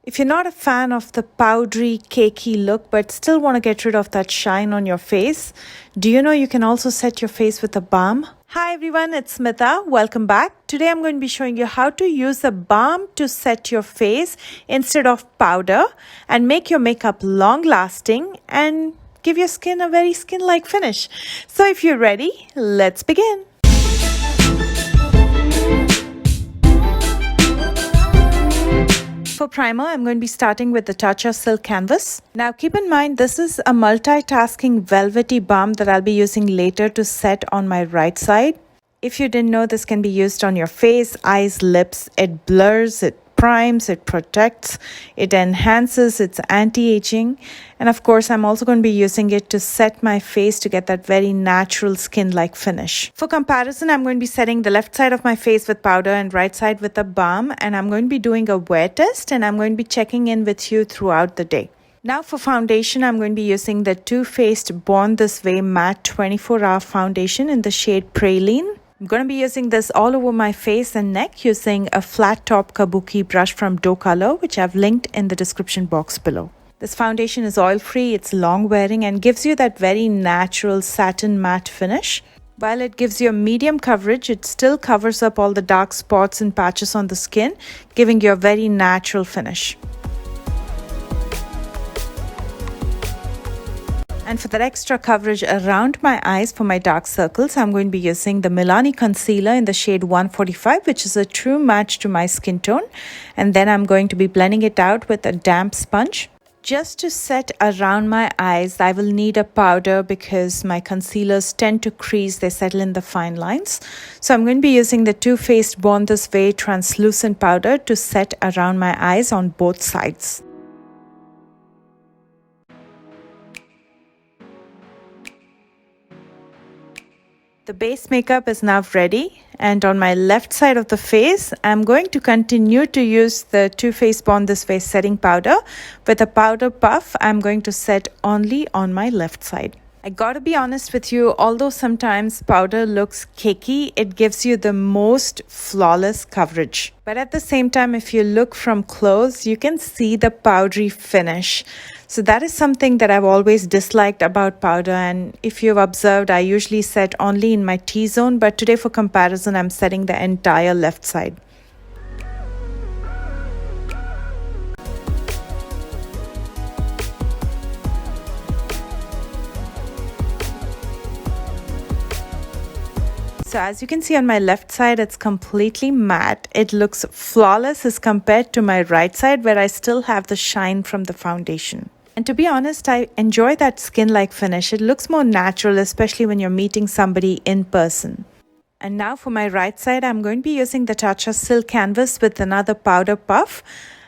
If you're not a fan of the powdery, cakey look but still want to get rid of that shine on your face, do you know you can also set your face with a balm? Hi everyone, it's Smitha. Welcome back. Today I'm going to be showing you how to use a balm to set your face instead of powder and make your makeup long lasting and give your skin a very skin-like finish. So if you're ready, let's begin. For primer, I'm going to be starting with the Tatcha Silk Canvas. Now keep in mind this is a multitasking velvety balm that I'll be using later to set on my right side. If you didn't know, this can be used on your face, eyes, lips. It blurs, it primes, it protects, it enhances, it's anti-aging, and of course I'm also going to be using it to set my face to get that very natural skin-like finish. For comparison, I'm going to be setting the left side of my face with powder and right side with a balm, and I'm going to be doing a wear test and I'm going to be checking in with you throughout the day. Now for foundation, I'm going to be using the Too Faced Born This Way Matte 24-Hour Foundation in the shade Praline. I'm going to be using this all over my face and neck using a flat top kabuki brush from Doe Color, which I've linked in the description box below. This foundation is oil free, it's long wearing and gives you that very natural satin matte finish. While it gives you a medium coverage, it still covers up all the dark spots and patches on the skin, giving you a very natural finish. And for that extra coverage around my eyes for my dark circles, I'm going to be using the Milani Concealer in the shade 145, which is a true match to my skin tone. And then I'm going to be blending it out with a damp sponge. Just to set around my eyes, I will need a powder because my concealers tend to crease, they settle in the fine lines. So I'm going to be using the Too Faced Born This Way translucent powder to set around my eyes on both sides. The base makeup is now ready, and on my left side of the face, I'm going to continue to use the Too Faced Born This Way setting powder. With a powder puff, I'm going to set only on my left side. I gotta be honest with you, although sometimes powder looks cakey, it gives you the most flawless coverage. But at the same time, if you look from close, you can see the powdery finish. So that is something that I've always disliked about powder, and if you've observed, I usually set only in my T-zone, but today for comparison, I'm setting the entire left side. So as you can see on my left side, it's completely matte. It looks flawless as compared to my right side where I still have the shine from the foundation. And to be honest, I enjoy that skin-like finish. It looks more natural, especially when you're meeting somebody in person. And now for my right side, I'm going to be using the Tatcha Silk Canvas with another powder puff.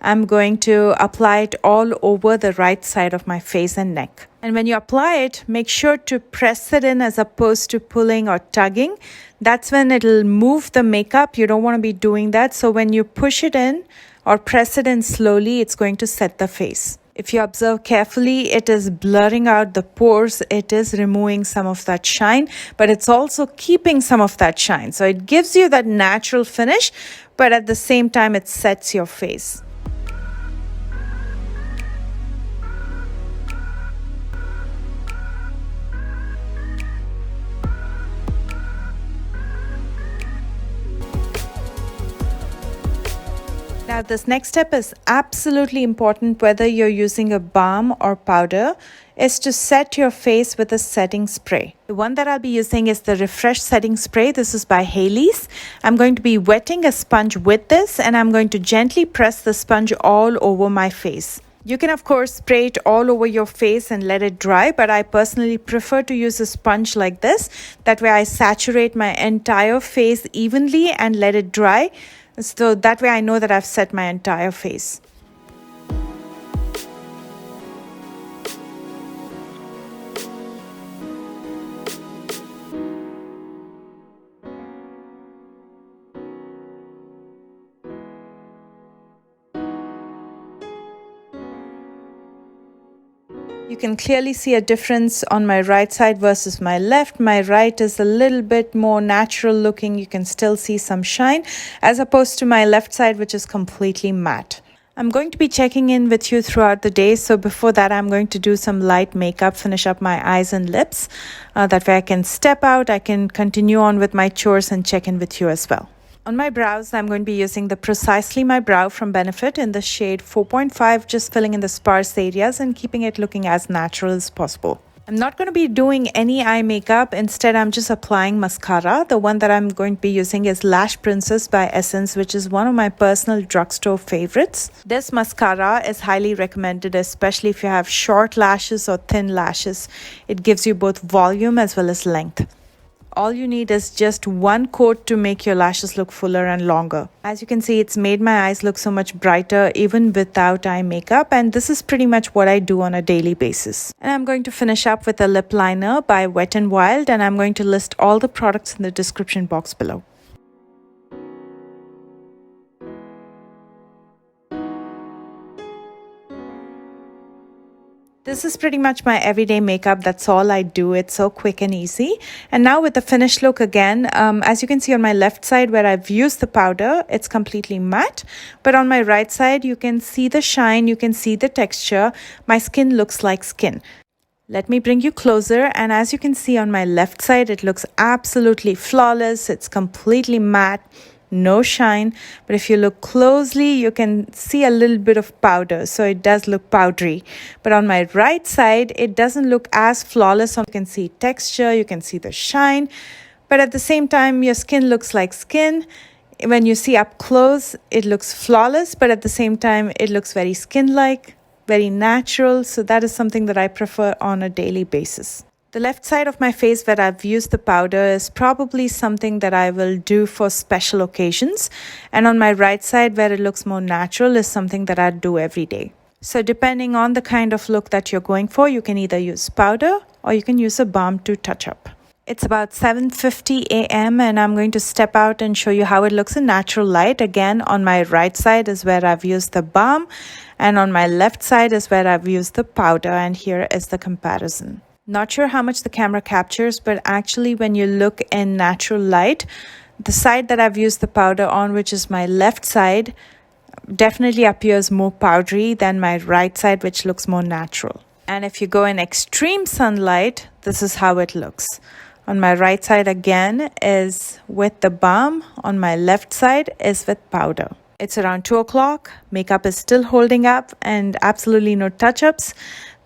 I'm going to apply it all over the right side of my face and neck. And when you apply it, make sure to press it in as opposed to pulling or tugging. That's when it'll move the makeup. You don't want to be doing that. So when you push it in or press it in slowly, it's going to set the face. If you observe carefully, it is blurring out the pores. It is removing some of that shine, but it's also keeping some of that shine. So it gives you that natural finish, but at the same time, it sets your face. Now this next step is absolutely important whether you're using a balm or powder, is to set your face with a setting spray. The one that I'll be using is the Refresh Setting Spray. This is by Haley's. I'm going to be wetting a sponge with this and I'm going to gently press the sponge all over my face. You can of course spray it all over your face and let it dry, but I personally prefer to use a sponge like this. That way I saturate my entire face evenly and let it dry. So that way I know that I've set my entire face. You can clearly see a difference on my right side versus my left. My right is a little bit more natural looking. You can still see some shine as opposed to my left side, which is completely matte. I'm going to be checking in with you throughout the day. So before that, I'm going to do some light makeup, finish up my eyes and lips. That way I can step out, I can continue on with my chores and check in with you as well. On my brows, I'm going to be using the Precisely My Brow from Benefit in the shade 4.5, just filling in the sparse areas and keeping it looking as natural as possible. I'm not going to be doing any eye makeup. Instead, I'm just applying mascara. The one that I'm going to be using is Lash Princess by Essence, which is one of my personal drugstore favorites. This mascara is highly recommended, especially if you have short lashes or thin lashes. It gives you both volume as well as length. All you need is just one coat to make your lashes look fuller and longer. As you can see, it's made my eyes look so much brighter even without eye makeup, and this is pretty much what I do on a daily basis. And I'm going to finish up with a lip liner by Wet n Wild, and I'm going to list all the products in the description box below. This is pretty much my everyday makeup. That's all I do. It's so quick and easy. And now with the finished look again, as you can see on my left side where I've used the powder, it's completely matte. But on my right side, you can see the shine, you can see the texture. My skin looks like skin. Let me bring you closer, and as you can see on my left side, it looks absolutely flawless. It's completely matte. No shine, but if you look closely you can see a little bit of powder, so it does look powdery. But on my right side it doesn't look as flawless. You can see texture, you can see the shine, but at the same time your skin looks like skin. When you see up close it looks flawless, but at the same time it looks very skin-like, very natural. So that is something that I prefer on a daily basis. The left side of my face where I've used the powder is probably something that I will do for special occasions. And on my right side where it looks more natural is something that I do every day. So depending on the kind of look that you're going for, you can either use powder or you can use a balm to touch up. It's about 7:50 a.m. and I'm going to step out and show you how it looks in natural light. Again, on my right side is where I've used the balm, and on my left side is where I've used the powder, and here is the comparison. Not sure how much the camera captures, but actually when you look in natural light, the side that I've used the powder on, which is my left side, definitely appears more powdery than my right side, which looks more natural. And if you go in extreme sunlight, this is how it looks. On my right side again is with the balm, on my left side is with powder. It's around 2 o'clock, makeup is still holding up and absolutely no touch-ups.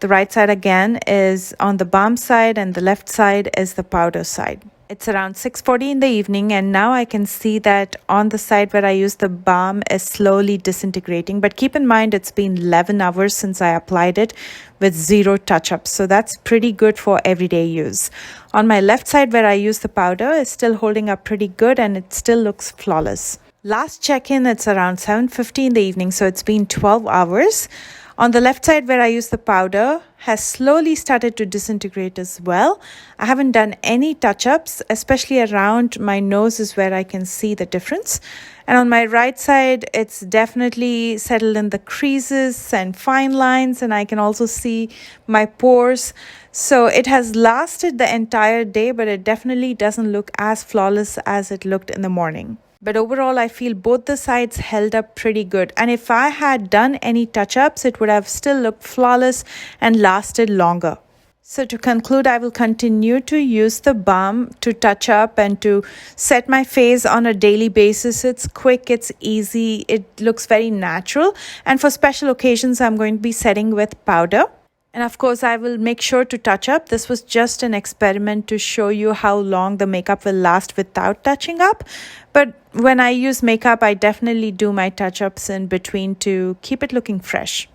The right side again is on the balm side and the left side is the powder side. It's around 6:40 in the evening, and now I can see that on the side where I used the balm is slowly disintegrating. But keep in mind it's been 11 hours since I applied it with zero touch-ups. So that's pretty good for everyday use. On my left side where I used the powder is still holding up pretty good and it still looks flawless. Last check-in, it's around 7:50 in the evening, so it's been 12 hours. On the left side where I used the powder has slowly started to disintegrate as well. I haven't done any touch-ups, especially around my nose is where I can see the difference. And on my right side, it's definitely settled in the creases and fine lines, and I can also see my pores. So it has lasted the entire day, but it definitely doesn't look as flawless as it looked in the morning. But overall, I feel both the sides held up pretty good. And if I had done any touch-ups, it would have still looked flawless and lasted longer. So to conclude, I will continue to use the balm to touch up and to set my face on a daily basis. It's quick, it's easy, it looks very natural. And for special occasions, I'm going to be setting with powder. And of course, I will make sure to touch up. This was just an experiment to show you how long the makeup will last without touching up. But when I use makeup, I definitely do my touch-ups in between to keep it looking fresh.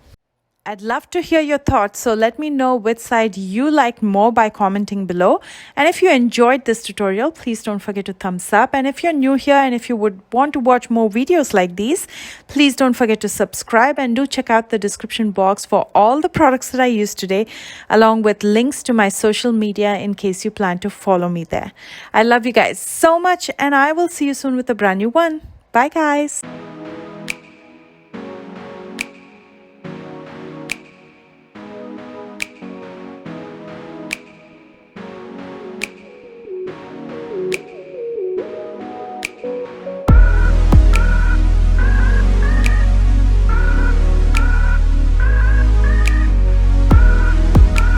I'd love to hear your thoughts, so let me know which side you liked more by commenting below. And if you enjoyed this tutorial, please don't forget to thumbs up. And if you're new here and if you would want to watch more videos like these, please don't forget to subscribe, and do check out the description box for all the products that I used today, along with links to my social media in case you plan to follow me there. I love you guys so much, and I will see you soon with a brand new one. Bye guys.